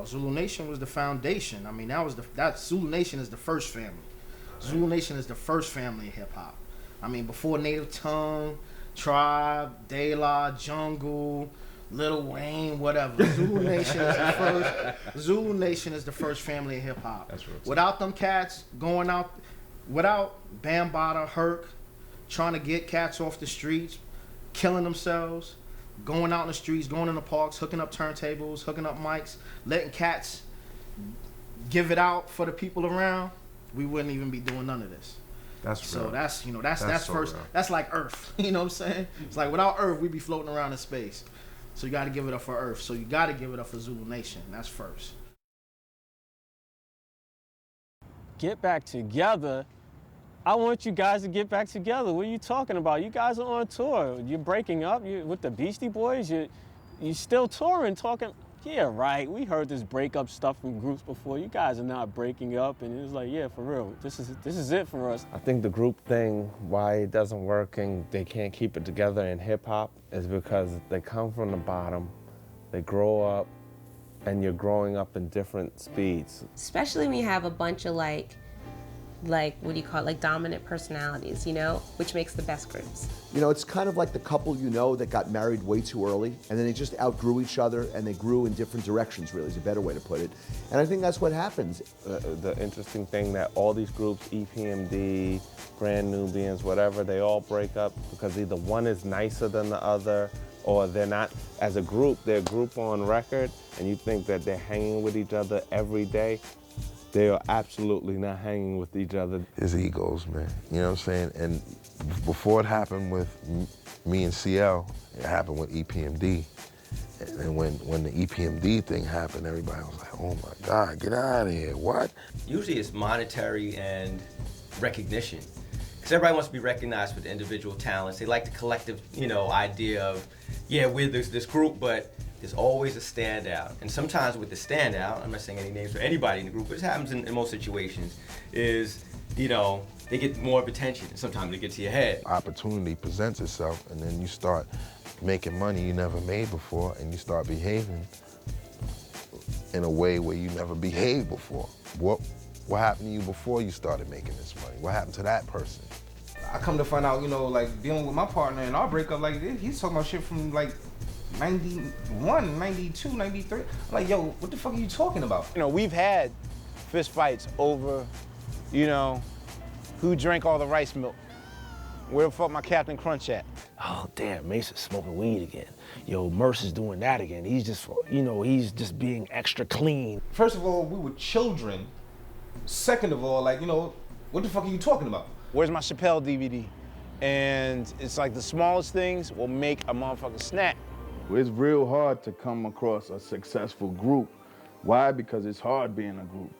Zulu Nation was the foundation. I mean, that Zulu Nation is the first family. Zulu Nation is the first family in hip hop. I mean, before Native Tongue, Tribe, De La, Jungle, Lil Wayne, whatever. Zulu Nation is the first. Zulu Nation is the first family in hip hop. That's real. Without them cats going out, without Bambaataa, Herc, trying to get cats off the streets, killing themselves, going out in the streets, going in the parks, hooking up turntables, hooking up mics, letting cats give it out for the people around, we wouldn't even be doing none of this. That's real. So that's so first. real. That's like Earth. You know what I'm saying? It's like without Earth, we'd be floating around in space. So you got to give it up for Earth. So you got to give it up for Zulu Nation. That's first. Get back together? I want you guys to get back together. What are you talking about? You guys are on tour. You're breaking up with the Beastie Boys. You're still touring, talking. Yeah, right. We heard this breakup stuff from groups before. You guys are not breaking up, and it was like, yeah, for real. This is it for us. I think the group thing, why it doesn't work and they can't keep it together in hip hop, is because they come from the bottom, they grow up, and you're growing up in different speeds. Especially when you have a bunch of like what do you call it, like dominant personalities, you know, which makes the best groups. You know, it's kind of like the couple you know that got married way too early, and then they just outgrew each other, and they grew in different directions, really, is a better way to put it. And I think that's what happens. The interesting thing that all these groups, EPMD, Grand Nubians, whatever, they all break up because either one is nicer than the other, or they're not, as a group, they're a group on record, and you think that they're hanging with each other every day. They are absolutely not hanging with each other. It's egos, man. You know what I'm saying? And before it happened with me and CL, it happened with EPMD. And when the EPMD thing happened, everybody was like, oh my God, get out of here, what? Usually it's monetary and recognition. Because everybody wants to be recognized for the individual talents. They like the collective, idea of, yeah, we're this group, but there's always a standout. And sometimes with the standout, I'm not saying any names for anybody in the group, but it happens in most situations, is, they get more of attention, and sometimes it gets to your head. Opportunity presents itself, and then you start making money you never made before, and you start behaving in a way where you never behaved before. What happened to you before you started making this money? What happened to that person? I come to find out, like dealing with my partner and our breakup, like he's talking about shit from like 91, 92, 93. I'm like, yo, what the fuck are you talking about? We've had fist fights over, who drank all the rice milk. Where the fuck my Captain Crunch at? Oh, damn, Mason's smoking weed again. Yo, Merce is doing that again. He's just, he's just being extra clean. First of all, we were children. Second of all, what the fuck are you talking about? Where's my Chappelle DVD? And it's like the smallest things will make a motherfucker snap. It's real hard to come across a successful group. Why? Because it's hard being a group.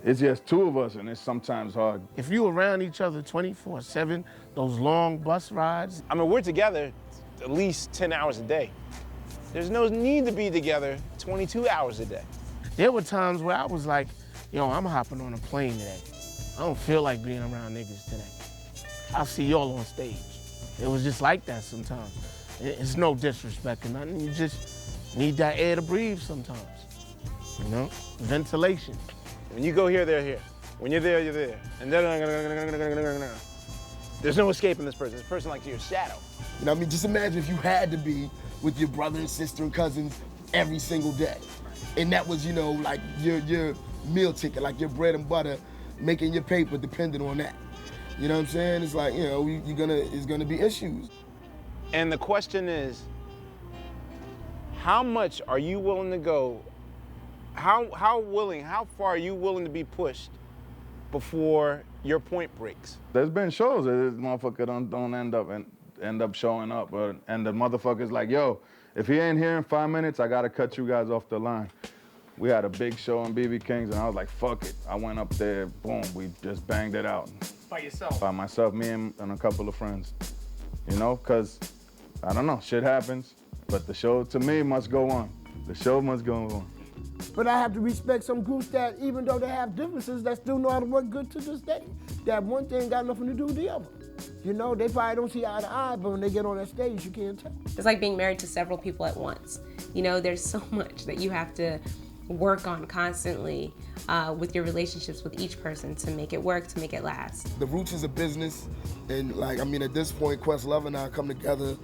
It's just two of us, and it's sometimes hard. If you around each other 24/7, those long bus rides. I mean, we're together at least 10 hours a day. There's no need to be together 22 hours a day. There were times where I was like, yo, I'm hopping on a plane today. I don't feel like being around niggas today. I'll see y'all on stage. It was just like that sometimes. It's no disrespect or nothing. You just need that air to breathe sometimes. Ventilation. When you go here, they're here. When you're there, you're there. And there's no escaping this person. This person like your shadow. Just imagine if you had to be with your brother and sister and cousins every single day. And that was, like your meal ticket, like your bread and butter, making your paper dependent on that. You know what I'm saying? It's like, it's gonna be issues. And the question is, how much are you willing to go? How far are you willing to be pushed before your point breaks? There's been shows that this motherfucker don't end up showing up, and the motherfucker's like, yo, if he ain't here in 5 minutes, I gotta cut you guys off the line. We had a big show in BB King's, and I was like, fuck it. I went up there, boom, we just banged it out. By yourself? By myself, me and a couple of friends. Because, I don't know, shit happens, but the show, to me, must go on. The show must go on. But I have to respect some groups that, even though they have differences, that still know how to work good to this day. That one thing got nothing to do with the other. They probably don't see eye to eye, but when they get on that stage, you can't tell. It's like being married to several people at once. There's so much that you have to work on constantly with your relationships with each person to make it work, to make it last. The Roots is a business, and like, I mean, at this point, Questlove and I come together,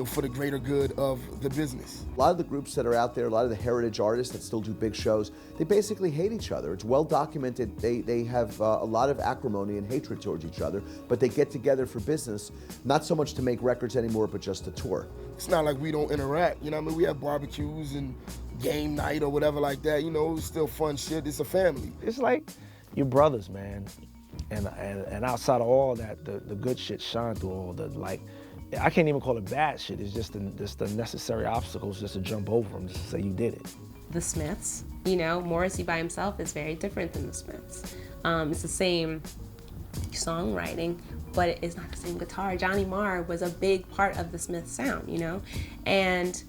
for the greater good of the business. A lot of the groups that are out there, a lot of the heritage artists that still do big shows, they basically hate each other. It's well documented. They have a lot of acrimony and hatred towards each other, but they get together for business, not so much to make records anymore, but just to tour. It's not like we don't interact, you know what I mean? We have barbecues and game night or whatever like that, it's still fun shit. It's a family. It's like your brothers, man. And outside of all that, the good shit shine through all the, like, I can't even call it bad shit. It's just the necessary obstacles just to jump over them, just to say you did it. The Smiths, Morrissey by himself is very different than the Smiths. It's the same songwriting, but it's not the same guitar. Johnny Marr was a big part of the Smiths sound, and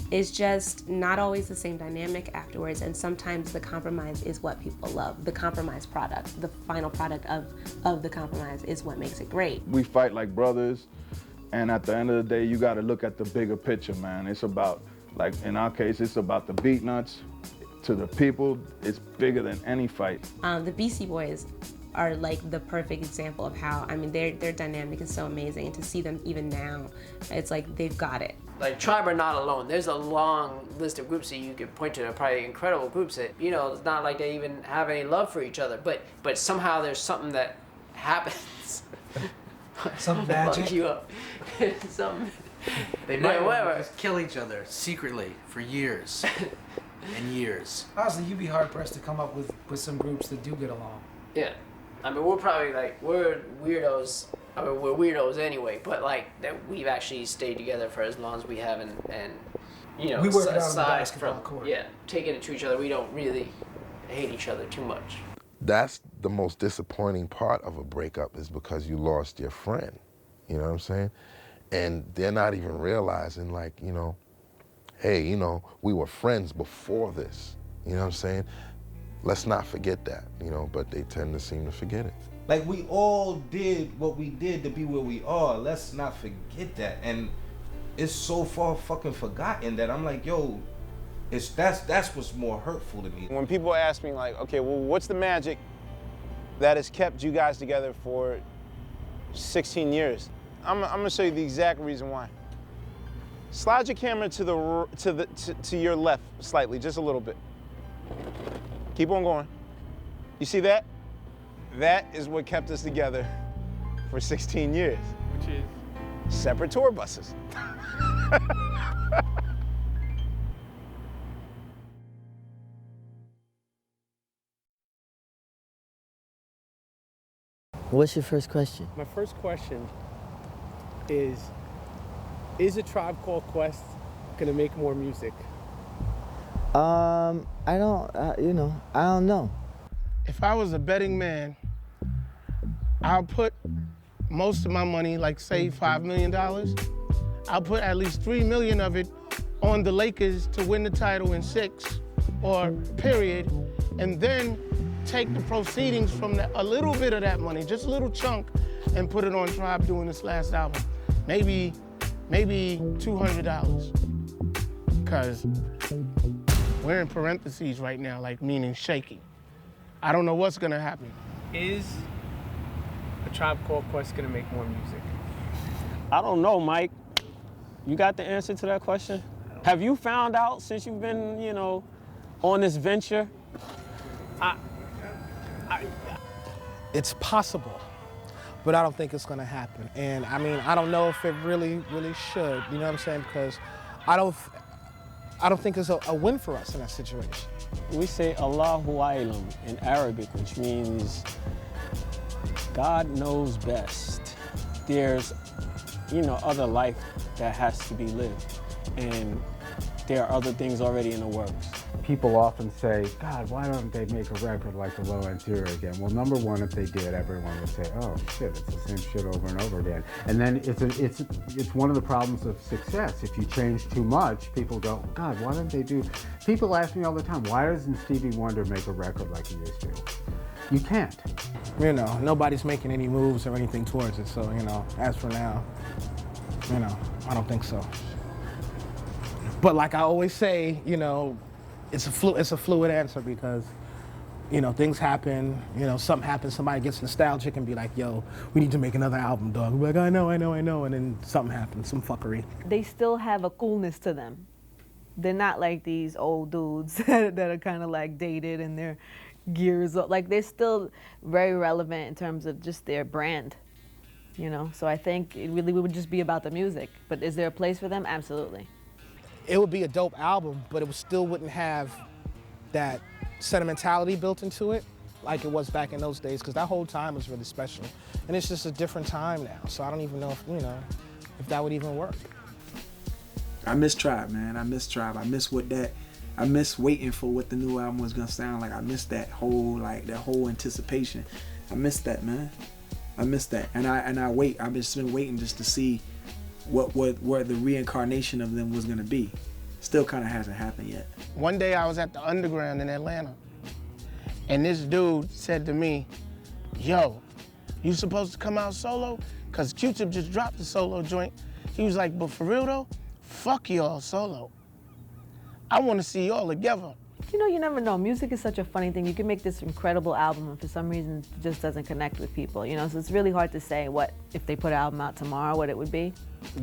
it's just not always the same dynamic afterwards, and sometimes the compromise is what people love. The compromise product, the final product of the compromise is what makes it great. We fight like brothers, and at the end of the day, you gotta look at the bigger picture, man. It's about, like in our case, it's about the Beatnuts. To the people, it's bigger than any fight. The Beastie Boys are like the perfect example of how, their dynamic is so amazing, and to see them even now, it's like they've got it. Like Tribe are not alone. There's a long list of groups that you could point to, probably incredible groups that, it's not like they even have any love for each other, but somehow there's something that happens. Some magic. Fuck you up. They might just kill each other secretly for years and years. Honestly, you'd be hard pressed to come up with some groups that do get along. Yeah. We're probably we're weirdos. We're weirdos anyway, but that we've actually stayed together for as long as we have, and we work out on the basketball court. Yeah, taking it to each other, we don't really hate each other too much. That's the most disappointing part of a breakup, is because you lost your friend. You know what I'm saying? And they're not even realizing, hey, we were friends before this. You know what I'm saying? Let's not forget that, but they tend to seem to forget it. Like, we all did what we did to be where we are. Let's not forget that. And it's so far fucking forgotten that I'm like, yo, that's what's more hurtful to me. When people ask me, okay, well, what's the magic that has kept you guys together for 16 years? I'm gonna show you the exact reason why. Slide your camera to your left slightly, just a little bit. Keep on going. You see that? That is what kept us together for 16 years. Which is? Separate tour buses. What's your first question? My first question is A Tribe Called Quest gonna make more music? I don't know. If I was a betting man, I'll put most of my money, say $5 million. I'll put at least $3 million of it on the Lakers to win the title in 6, or period, and then take the proceedings from a little bit of that money, just a little chunk, and put it on Tribe doing this last album. Maybe $200, because we're in parentheses right now, meaning shaky. I don't know what's gonna happen. Is A Tribe Called Quest gonna make more music? I don't know, Mike. You got the answer to that question? Have you found out since you've been, on this venture? It's possible, but I don't think it's gonna happen. And I don't know if it really should, you know what I'm saying? Because I don't think it's a win for us in that situation. We say Allahu A'lam in Arabic, which means God knows best. There's, other life that has to be lived, and there are other things already in the works. People often say, God, why don't they make a record like the Low End Tour again? Well, number one, if they did, everyone would say, oh shit, it's the same shit over and over again. And then it's one of the problems of success. If you change too much, people go, God, why don't they do? People ask me all the time, why doesn't Stevie Wonder make a record like he used to? You can't. Nobody's making any moves or anything towards it. So, as for now, I don't think so. But like I always say, it's a fluid answer because, things happen. Something happens. Somebody gets nostalgic and be like, "Yo, we need to make another album, dog." We're like, "I know," and then something happens, some fuckery. They still have a coolness to them. They're not like these old dudes that are kind of like dated and their gears up. Like they're still very relevant in terms of just their brand. So I think it really would just be about the music. But is there a place for them? Absolutely. It would be a dope album, but it still wouldn't have that sentimentality built into it like it was back in those days, because that whole time was really special. And it's just a different time now, so I don't even know if that would even work. I miss Tribe, man. I miss Tribe. I miss waiting for what the new album was gonna sound like. I miss that whole anticipation. I miss that, man. I miss that. And I wait. I've just been waiting just to see where the reincarnation of them was gonna be. Still kind of hasn't happened yet. One day I was at the Underground in Atlanta, and this dude said to me, "Yo, you supposed to come out solo? Cause Q-Tip just dropped the solo joint." He was like, "But for real though, fuck y'all solo. I want to see y'all together." You never know. Music is such a funny thing. You can make this incredible album and for some reason it just doesn't connect with people, So it's really hard to say what, if they put an album out tomorrow, what it would be.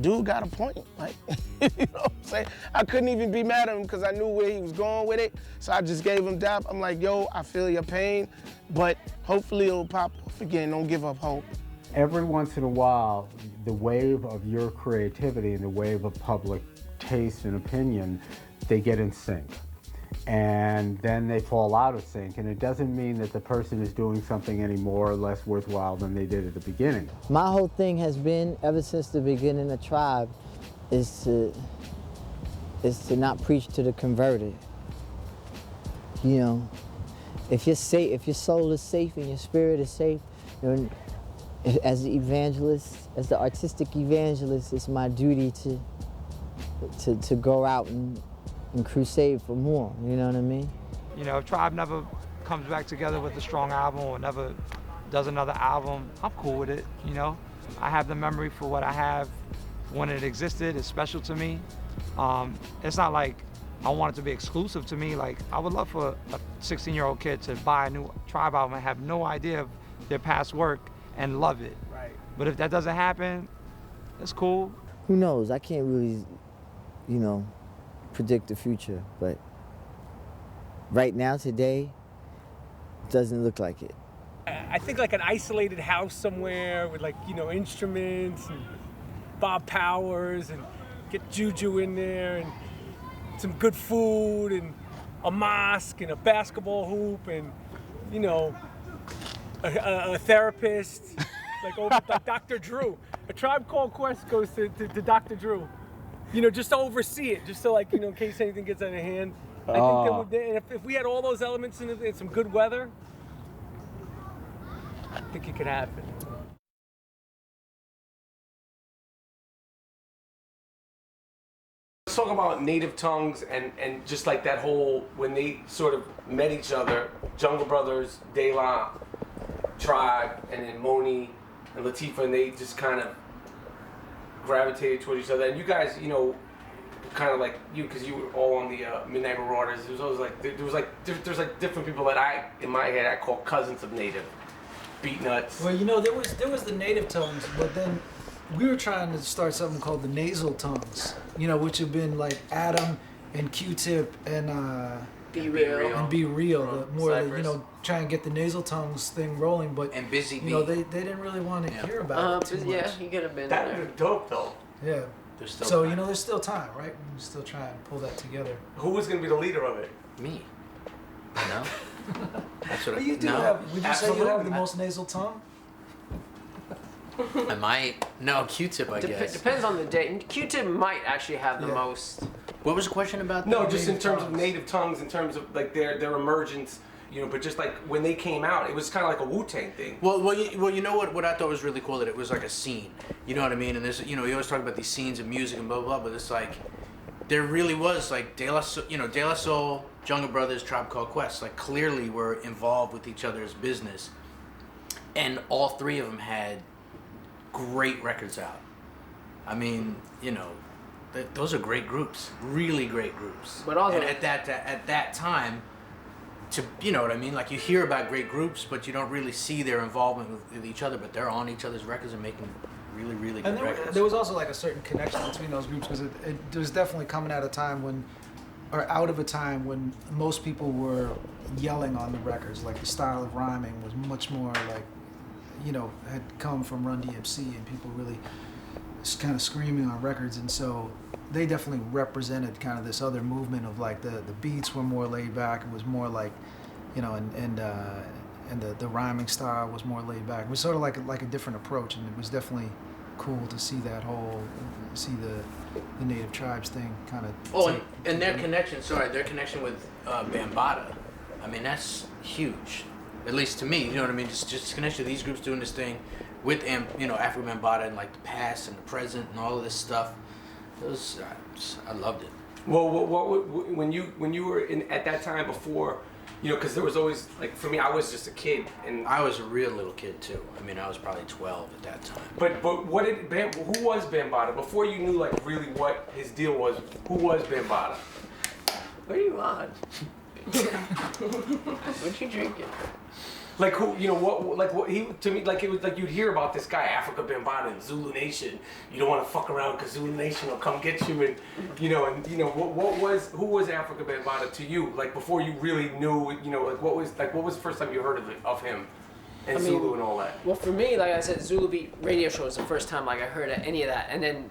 Dude got a point. Like, you know what I'm saying? I couldn't even be mad at him because I knew where he was going with it. So I just gave him dap. I'm like, yo, I feel your pain, but hopefully it'll pop off again. Don't give up hope. Every once in a while, the wave of your creativity and the wave of public taste and opinion, they get in sync. And then they fall out of sync. And it doesn't mean that the person is doing something any more or less worthwhile than they did at the beginning. My whole thing has been, ever since the beginning of Tribe, is to not preach to the converted. If you're safe, if your soul is safe and your spirit is safe, as the evangelist, as the artistic evangelist, it's my duty to go out and crusade for more, you know what I mean? If Tribe never comes back together with a strong album or never does another album, I'm cool with it, I have the memory for what I have when it existed. It's special to me. It's not like I want it to be exclusive to me. Like, I would love for a 16-year-old kid to buy a new Tribe album and have no idea of their past work and love it. Right. But if that doesn't happen, it's cool. Who knows? I can't really, predict the future, but right now, today, it doesn't look like it. I think like an isolated house somewhere with instruments and Bob Powers and get Juju in there and some good food and a mosque and a basketball hoop and, a therapist, like Dr. Drew. A Tribe Called Quest goes to Dr. Drew. Just to oversee it, just so in case anything gets out of hand. I think that if we had all those elements in it and some good weather, I think it could happen. Let's talk about Native Tongues and just like that whole, when they sort of met each other, Jungle Brothers, De La, Tribe, and then Moni and Latifah, and they just kind of gravitated toward each other. And you guys, kind of like you, because you were all on the Midnight Marauders. There was always there's different people that in my head I call cousins of Native. Beatnuts. Well, there was the Native Tongues, but then we were trying to start something called the Nasal Tongues, which have been like Adam and Q-Tip and Be Real. And Be Real, try and get the Nasal Tongues thing rolling, but and Busy Bee. they didn't really want to hear about it too much. Yeah, he could have been that there. was dope though. Yeah. There's still so time. there's still time, right? We can still try and pull that together. Who was gonna be the leader of it? Me. No. That's what But you do no. have. Would you say you have the Absolutely. most nasal tongue? I might. No, Q-Tip, I guess. Depends on the day. Q-Tip might actually have the most. What was the question about? No, that? just in terms of Native Tongues, in terms of like their emergence, but just like when they came out, it was kind of like a Wu-Tang thing. Well, you know what I thought was really cool, that it was like a scene. You know what I mean? And there's, you always talk about these scenes of music and blah blah, but it's like there really was like De La Soul, Jungle Brothers, Tribe Called Quest, like clearly were involved with each other's business, and all three of them had great records out. I mean, those are great groups, really great groups. But also and at that time, you know what I mean? Like, you hear about great groups, but you don't really see their involvement with each other. But they're on each other's records and making really, really good records. There was also like a certain connection between those groups because it was definitely coming at a time when, or out of a time when most people were yelling on the records. Like the style of rhyming was much more like, you know, had come from Run DMC and people really kind of screaming on records, and so they definitely represented kind of this other movement of like the beats were more laid back. It was more like, you know, and the rhyming style was more laid back. It was sort of like a different approach, and it was definitely cool to see the Native Tribes thing kind of. Oh, and their connection with Bambaataa, I mean, that's huge, at least to me. You know what I mean? Just connection to these groups doing this thing with, you know, Afrika Bambaataa and like the past and the present and all of this stuff. I loved it. Well, when you were at that time before, you know, because there was always, like, for me, I was just a kid, and I was a real little kid too. I mean, I was probably 12 at that time. But who was Bambaataa before you knew like really what his deal was? Who was Bambaataa? What are you on? What you drinking? Like who, you know, what he, to me, like it was like you'd hear about this guy, Afrika Bambaataa and Zulu Nation. You don't want to fuck around because Zulu Nation will come get you, and you know, who was Afrika Bambaataa to you? Like before you really knew, you know, like what was the first time you heard of him and Zulu and all that? Well, for me, like I said, Zulu Beat radio show was the first time like I heard any of that, and then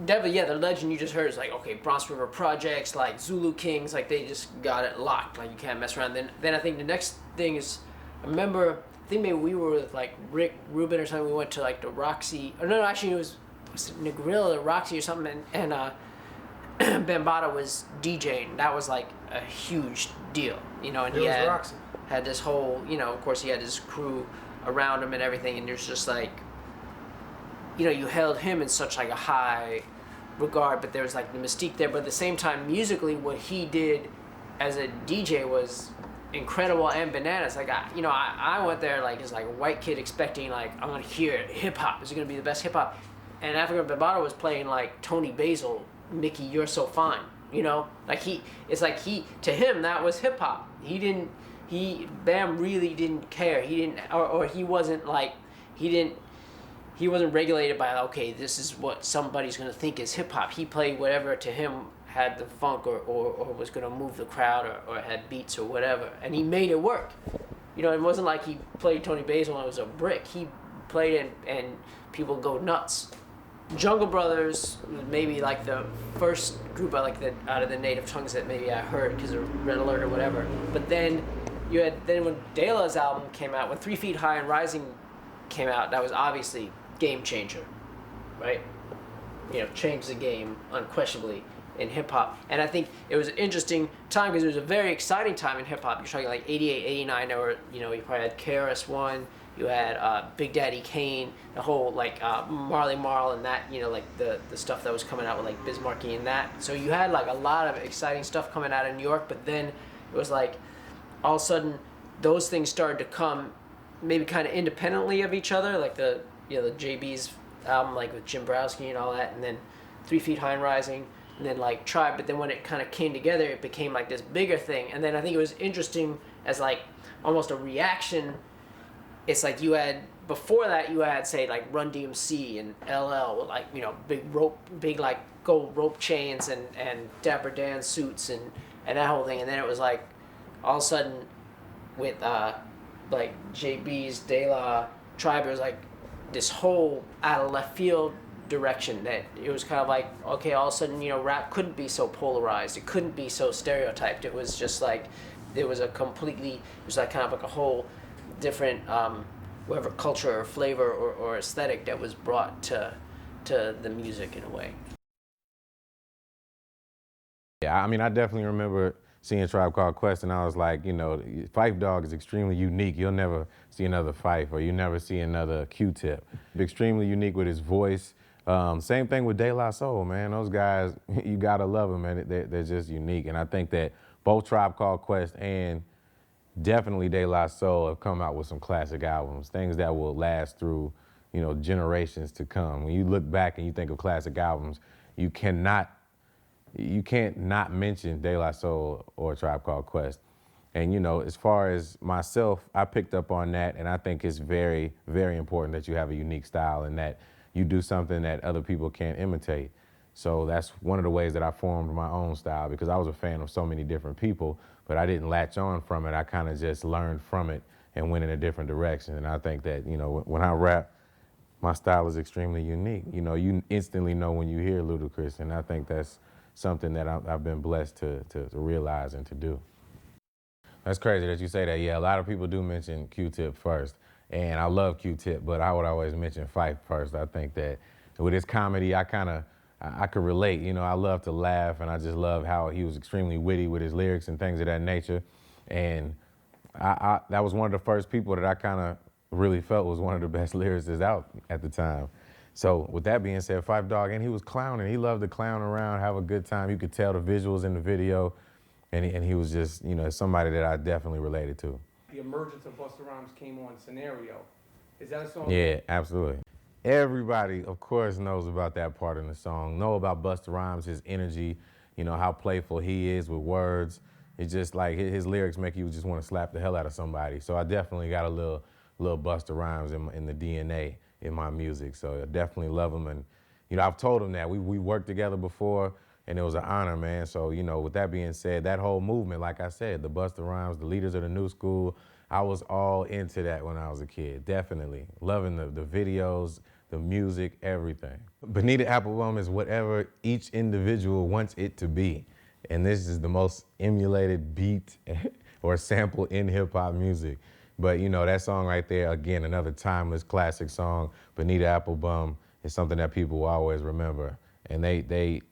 definitely, yeah, the legend you just heard is like, okay, Bronx River Projects, like Zulu Kings, like they just got it locked, like you can't mess around. Then I think the next thing is, I remember, I think maybe we were with like Rick Rubin or something. We went to like the Roxy. Or no, actually it was Negril or Roxy or something. And Bambaataa was DJing. That was like a huge deal, you know. And he had this whole, you know, of course he had his crew around him and everything. And there's just like, you know, you held him in such like a high regard, but there was like the mystique there. But at the same time, musically, what he did as a DJ was incredible and bananas. Like I went there like as like a white kid expecting like I'm gonna hear hip hop. Is it gonna be the best hip hop? And Afrika Bambaataa was playing like Tony Basil, Mickey, You're So Fine. You know, like to him that was hip hop. Bam really didn't care. He wasn't regulated by, okay, this is what somebody's gonna think is hip hop. He played whatever to him had the funk or was going to move the crowd or had beats or whatever. And he made it work. You know, it wasn't like he played Tony Basil and it was a brick. He played it and people go nuts. Jungle Brothers was maybe like the first group out of the native tongues that maybe I heard because of Red Alert or whatever. But then when De La's album came out, when 3 Feet High and Rising came out, that was obviously game changer, right? You know, changed the game unquestionably in hip-hop. And I think it was an interesting time because it was a very exciting time in hip-hop. You're talking like 88, 89, there were, you know, you probably had KRS-One, you had Big Daddy Kane, the whole like Marley Marl and that, you know, like the stuff that was coming out with like Biz Markie and that. So you had like a lot of exciting stuff coming out of New York, but then it was like all of a sudden those things started to come maybe kind of independently of each other, like the JB's album like with Jim Browski and all that, and then 3 Feet High and Rising, and then like Tribe. But then when it kind of came together, it became like this bigger thing. And then I think it was interesting as like almost a reaction. It's like you had, before that you had say like Run DMC and LL with like, you know, big like gold rope chains and Dapper Dan suits and that whole thing. And then it was like all of a sudden with like JB's, De La, Tribe, it was like this whole out of left field direction that it was kind of like, okay, all of a sudden, you know, rap couldn't be so polarized. It couldn't be so stereotyped. It was just like, it was like kind of like a whole different, whatever culture or flavor or aesthetic that was brought to the music in a way. Yeah, I mean, I definitely remember seeing Tribe Called Quest, and I was like, you know, Phife Dawg is extremely unique. You'll never see another Phife, or you never see another Q-Tip. Extremely unique with his voice. Same thing with De La Soul, man. Those guys, you gotta love them, man. They're just unique. And I think that both Tribe Called Quest and definitely De La Soul have come out with some classic albums, things that will last through, you know, generations to come. When you look back and you think of classic albums, you can't not mention De La Soul or Tribe Called Quest. And you know, as far as myself, I picked up on that, and I think it's very, very important that you have a unique style and that you do something that other people can't imitate. So that's one of the ways that I formed my own style, because I was a fan of so many different people, but I didn't latch on from it. I kind of just learned from it and went in a different direction. And I think that, you know, when I rap, my style is extremely unique. You know, you instantly know when you hear Ludacris, and I think that's something that I've been blessed to realize and to do. That's crazy that you say that. Yeah, a lot of people do mention Q-Tip first, and I love Q-Tip, but I would always mention Phife first. I think that with his comedy, I could relate. You know, I love to laugh, and I just love how he was extremely witty with his lyrics and things of that nature. And that was one of the first people that I kind of really felt was one of the best lyricists out at the time. So with that being said, Phife Dawg, and he was clowning. He loved to clown around, have a good time. You could tell the visuals in the video. And he was just, you know, somebody that I definitely related to. The emergence of Busta Rhymes came on Scenario. Is that a song? Yeah, absolutely. Everybody, of course, knows about that part in the song. Know about Busta Rhymes, his energy, you know, how playful he is with words. It's just like his lyrics make you just want to slap the hell out of somebody. So I definitely got a little Busta Rhymes in the DNA in my music. So I definitely love him. And, you know, I've told him that. We worked together before. And it was an honor, man. So, you know, with that being said, that whole movement, like I said, the Busta Rhymes, the leaders of the new school, I was all into that when I was a kid, definitely. Loving the videos, the music, everything. Bonita Applebum is whatever each individual wants it to be. And this is the most emulated beat or sample in hip hop music. But, you know, that song right there, again, another timeless classic song, Bonita Applebum, is something that people will always remember. And they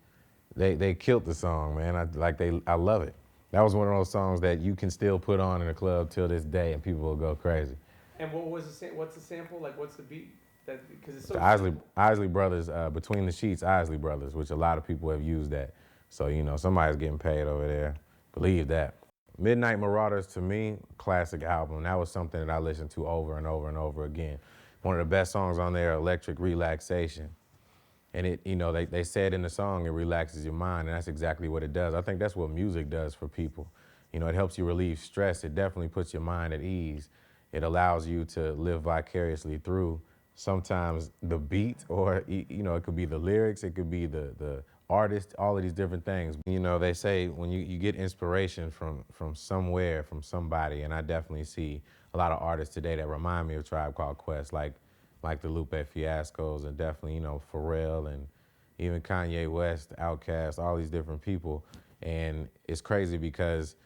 killed the song, man. I love it. That was one of those songs that you can still put on in a club till this day, and people will go crazy. And what's the sample? Like, what's the beat? Because it's so The Isley Brothers, Between the Sheets, Isley Brothers, which a lot of people have used that. So, you know, somebody's getting paid over there. Believe that. Midnight Marauders, to me, classic album. That was something that I listened to over and over and over again. One of the best songs on there, Electric Relaxation. And it, you know, they said in the song, it relaxes your mind, and that's exactly what it does. I think that's what music does for people. You know, it helps you relieve stress. It definitely puts your mind at ease. It allows you to live vicariously through sometimes the beat, or, you know, it could be the lyrics, it could be the artist, all of these different things. You know, they say when you get inspiration from somewhere, from somebody, and I definitely see a lot of artists today that remind me of Tribe Called Quest, like the Lupe Fiascos, and definitely, you know, Pharrell, and even Kanye West, Outkast, all these different people. And it's crazy because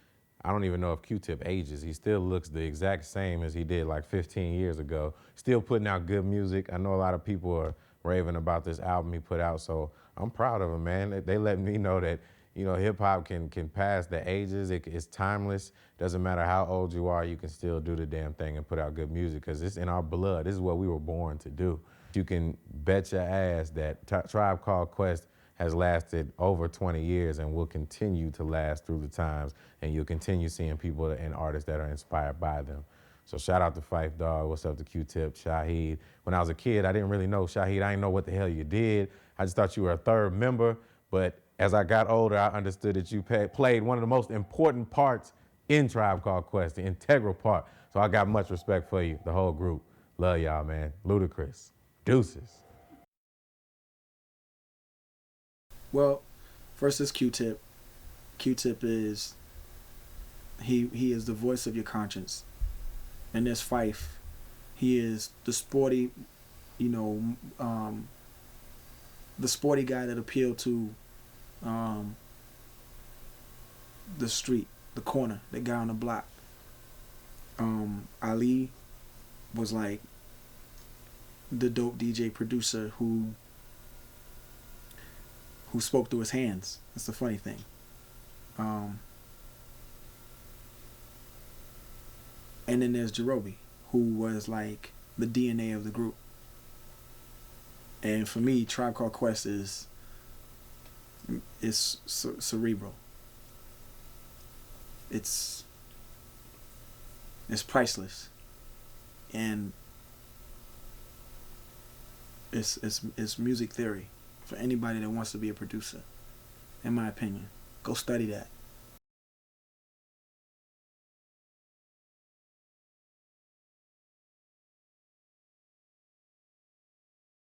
I don't even know if Q-Tip ages. He still looks the exact same as he did like 15 years ago. Still putting out good music. I know a lot of people are raving about this album he put out, so I'm proud of him, man. They let me know that, you know, hip hop can pass the ages. It's timeless. Doesn't matter how old you are, you can still do the damn thing and put out good music, because it's in our blood. This is what we were born to do. You can bet your ass that Tribe Called Quest has lasted over 20 years and will continue to last through the times, and you'll continue seeing people and artists that are inspired by them. So shout out to Phife Dawg. What's up to Q-Tip, Shaheed. When I was a kid, I didn't really know Shaheed. I didn't know what the hell you did. I just thought you were a third member, but as I got older, I understood that you played one of the most important parts in Tribe Called Quest, the integral part. So I got much respect for you, the whole group. Love y'all, man. Ludacris. Deuces. Well, first is Q-Tip. Q-Tip is, he is the voice of your conscience. And there's Phife. He is the sporty, you know, the sporty guy that appealed to the street, the corner, the guy on the block. Ali was like the dope DJ producer who spoke through his hands. That's the funny thing. And then there's Jarobi, who was like the DNA of the group. And for me, Tribe Called Quest is cerebral. It's priceless, and it's music theory. for anybody that wants to be a producer, in my opinion. Go study that.